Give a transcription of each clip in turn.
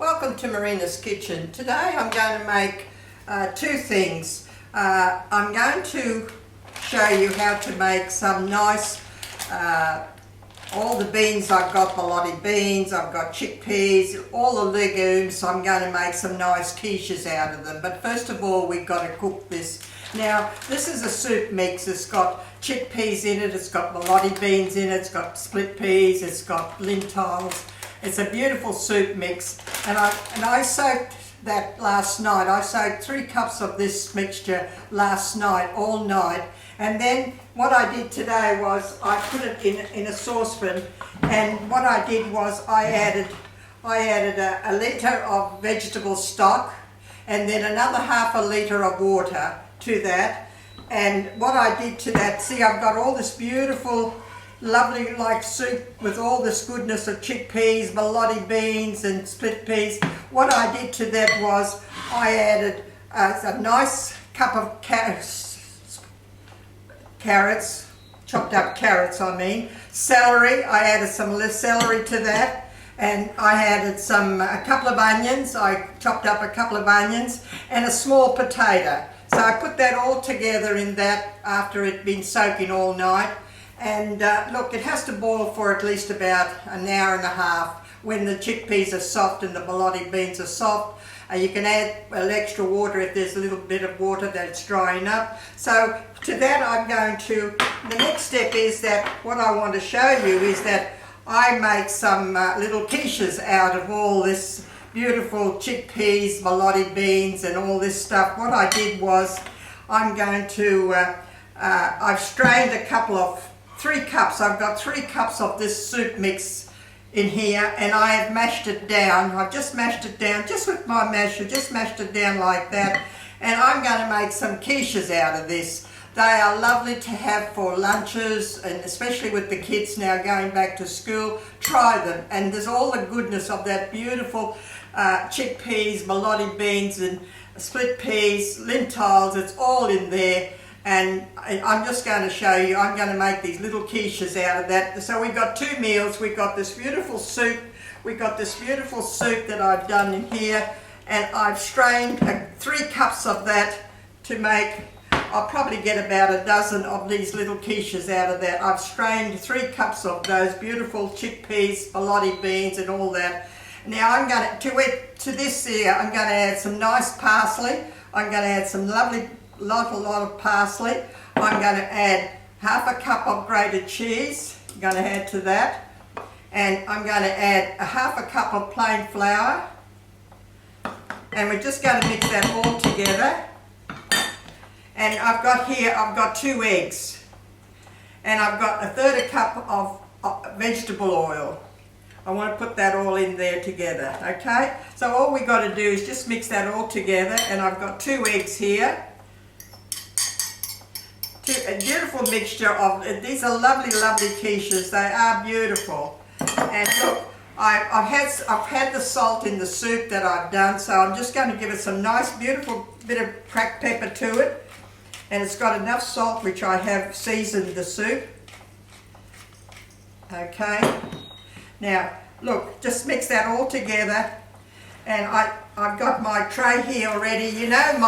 Welcome to Marina'S kitchen. Today I'm going to make two things. I'm going to show you how to make some nice, all the beans. I've got Borlotti beans, I've got chickpeas, all the legumes. So I'm going to make some nice quiches out of them. But first of all, we've got to cook this. Now, this is a soup mix. It's got chickpeas in it, it's got Borlotti beans in it, it's got split peas, it's got lentils. It's a beautiful soup mix, and I soaked that last night. I soaked 3 cups of this mixture last night, all night, and then what I did today was I put it in a saucepan, and what I did was I added a litre of vegetable stock, and then another half a litre of water to that. And what I did to that, see, I've got all this beautiful lovely like soup with all this goodness of chickpeas, Borlotti beans and split peas. What I did to that was I added a nice cup of carrots, chopped up carrots I mean, celery. I added some celery to that, and I added a couple of onions. I chopped up a couple of onions and a small potato. So I put that all together in that after it'd been soaking all night. And look, it has to boil for at least about an hour and a half. When the chickpeas are soft and the Borlotti beans are soft, you can add a little extra water if there's a little bit of water that's drying up. So to that I'm going to, the next step is that what I want to show you is that I make some little quiches out of all this beautiful chickpeas, Borlotti beans and all this stuff. What I did was I'm going to, I've strained 3 cups. I've got 3 cups of this soup mix in here, and I have mashed it down. I've just mashed it down, just with my masher, just mashed it down like that. And I'm going to make some quiches out of this. They are lovely to have for lunches, and especially with the kids now going back to school. Try them, and there's all the goodness of that beautiful chickpeas, Borlotti beans and split peas, lentils. It's all in there. And I'm just going to show you, I'm going to make these little quiches out of that. So we've got 2 meals. We've got this beautiful soup. We've got this beautiful soup that I've done in here. And I've strained 3 cups of that to make, I'll probably get about a dozen of these little quiches out of that. I've strained 3 cups of those beautiful chickpeas, Borlotti beans and all that. Now I'm going to this here, I'm going to add some nice parsley. I'm going to add some lovely lot of parsley. I'm going to add half a cup of grated cheese. I'm going to add to that, and I'm going to add half a cup of plain flour, and we're just going to mix that all together. And I've got 2 eggs, and I've got 1/3 cup of vegetable oil. I want to put that all in there together, okay? So all we got to do is just mix that all together, and I've got 2 eggs here. A beautiful mixture of, these are lovely quiches. They are beautiful. And look, I've had the salt in the soup that I've done, so I'm just going to give it some nice beautiful bit of cracked pepper to it. And it's got enough salt, which I have seasoned the soup. Okay. Now look, just mix that all together. And I've got my tray here already. You know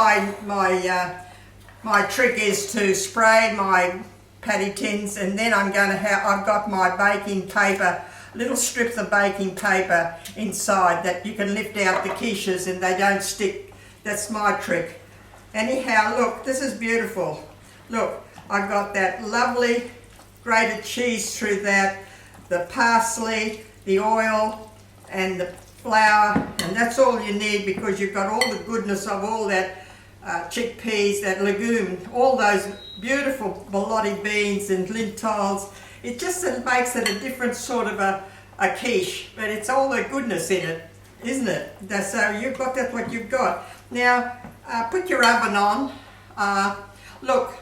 my trick is to spray my patty tins, and then I've got my baking paper, little strips of baking paper inside that you can lift out the quiches and they don't stick. That's my trick. Anyhow, look, this is beautiful. Look, I've got that lovely grated cheese through that, the parsley, the oil and the flour, and that's all you need because you've got all the goodness of all that chickpeas, that legume, all those beautiful Borlotti beans and lentils. It just makes it a different sort of a quiche, but it's all the goodness in it, isn't it? So you've got, that's what you've got. Now put your oven on. Look,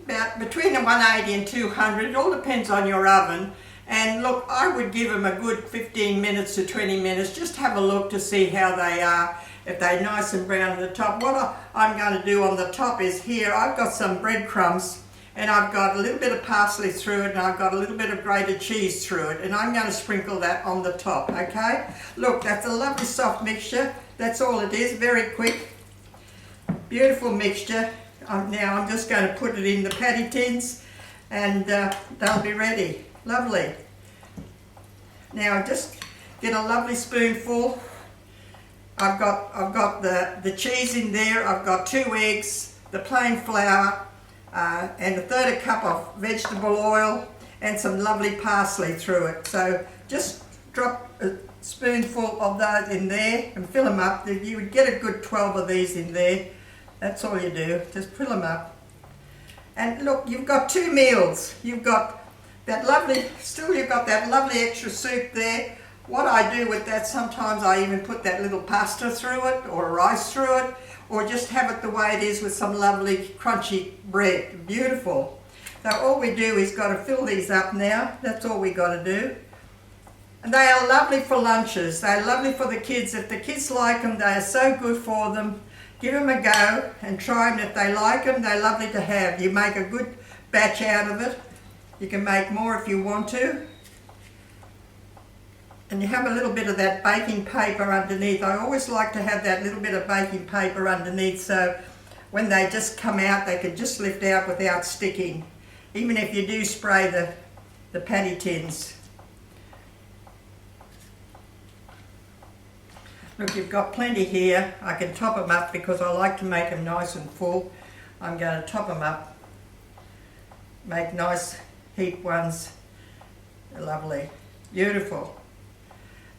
about between 180 and 200, it all depends on your oven. And look, I would give them a good 15 minutes to 20 minutes. Just have a look to see how they are. If they're nice and brown at the top. What I'm going to do on the top is here, I've got some breadcrumbs, and I've got a little bit of parsley through it, and I've got a little bit of grated cheese through it, and I'm going to sprinkle that on the top, okay? Look, that's a lovely soft mixture. That's all it is, very quick. Beautiful mixture. Now I'm just going to put it in the patty tins, and they'll be ready. Lovely. Now just get a lovely spoonful. I've got the cheese in there. I've got 2 eggs, the plain flour, and a third a cup of vegetable oil, and some lovely parsley through it. So just drop a spoonful of those in there and fill them up. You would get a good 12 of these in there. That's all you do, just fill them up. And look, you've got 2 meals. You've got that lovely, still you've got that lovely extra soup there. What I do with that, sometimes I even put that little pasta through it, or rice through it, or just have it the way it is with some lovely crunchy bread. Beautiful. So all we do is got to fill these up now. That's all we got to do. And they are lovely for lunches. They're lovely for the kids. If the kids like them, they are so good for them. Give them a go and try them. If they like them, they're lovely to have. You make a good batch out of it. You can make more if you want to. And you have a little bit of that baking paper underneath. I always like to have that little bit of baking paper underneath, so when they just come out, they can just lift out without sticking. Even if you do spray the patty tins. Look, you've got plenty here. I can top them up because I like to make them nice and full. I'm going to top them up. Make nice heap ones. Lovely. Beautiful.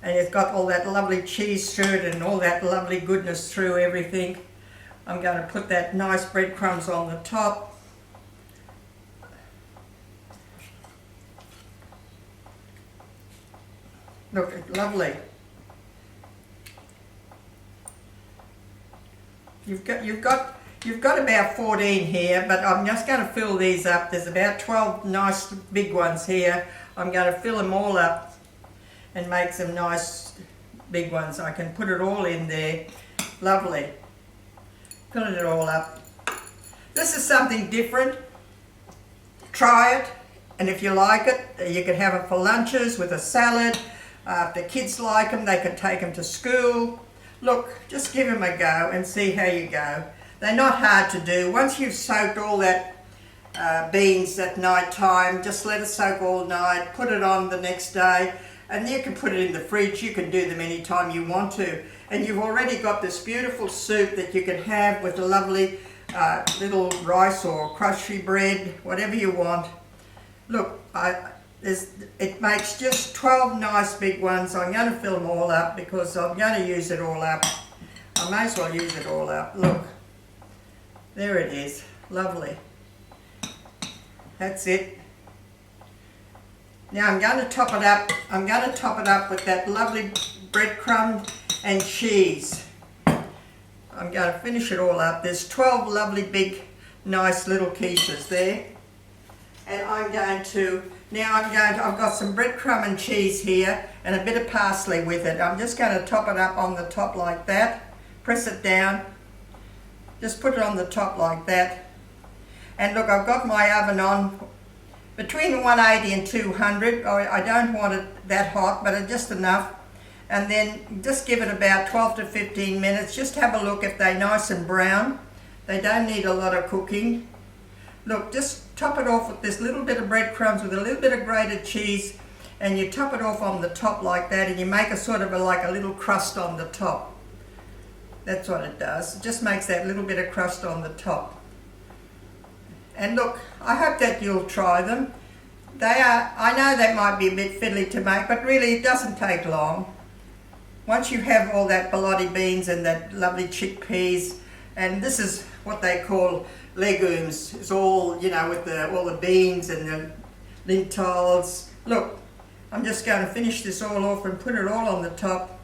And it's got all that lovely cheese through it and all that lovely goodness through everything. I'm going to put that nice breadcrumbs on the top. Look, it's lovely. You've got about 14 here, but I'm just going to fill these up. There's about 12 nice big ones here. I'm going to fill them all up and make some nice big ones. I can put it all in there. Lovely. Filling it all up. This is something different. Try it, and if you like it, you can have it for lunches with a salad. If the kids like them, they can take them to school. Look, just give them a go and see how you go. They're not hard to do. Once you've soaked all that beans at night time, just let it soak all night, put it on the next day, and you can put it in the fridge. You can do them anytime you want to. And you've already got this beautiful soup that you can have with a lovely little rice or crusty bread, whatever you want. Look, it makes just 12 nice big ones. I'm going to fill them all up because I'm going to use it all up. I may as well use it all up. Look, there it is. Lovely. That's it. Now I'm going to top it up. I'm going to top it up with that lovely breadcrumb and cheese. I'm going to finish it all up. There's 12 lovely big nice little quiches there. And I've got some breadcrumb and cheese here and a bit of parsley with it. I'm just going to top it up on the top like that. Press it down. Just put it on the top like that. And look, I've got my oven on between 180 and 200. I don't want it that hot, but just enough. And then just give it about 12 to 15 minutes. Just have a look if they're nice and brown. They don't need a lot of cooking. Look, just top it off with this little bit of breadcrumbs with a little bit of grated cheese, and you top it off on the top like that, and you make a sort of like a little crust on the top. That's what it does. It just makes that little bit of crust on the top. And look, I hope that you'll try them. I know they might be a bit fiddly to make, but really it doesn't take long. Once you have all that Borlotti beans and that lovely chickpeas, and this is what they call legumes. It's all, you know, with all the beans and the lentils. Look, I'm just going to finish this all off and put it all on the top.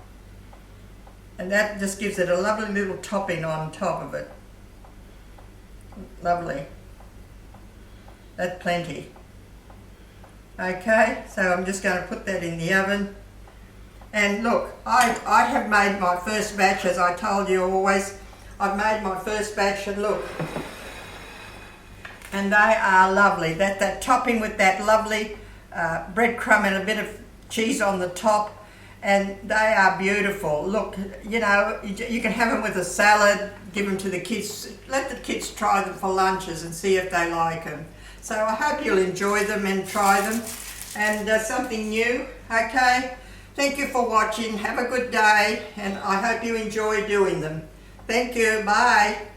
And that just gives it a lovely little topping on top of it. Lovely. That's plenty. Okay, so I'm just going to put that in the oven. And look, I have made my first batch, as I told you always. I've made my first batch, and look, and they are lovely. That topping with that lovely breadcrumb and a bit of cheese on the top, and they are beautiful. Look, you know, you can have them with a salad, give them to the kids, let the kids try them for lunches and see if they like them. So I hope you'll enjoy them and try them, and something new, okay? Thank you for watching. Have a good day, and I hope you enjoy doing them. Thank you. Bye.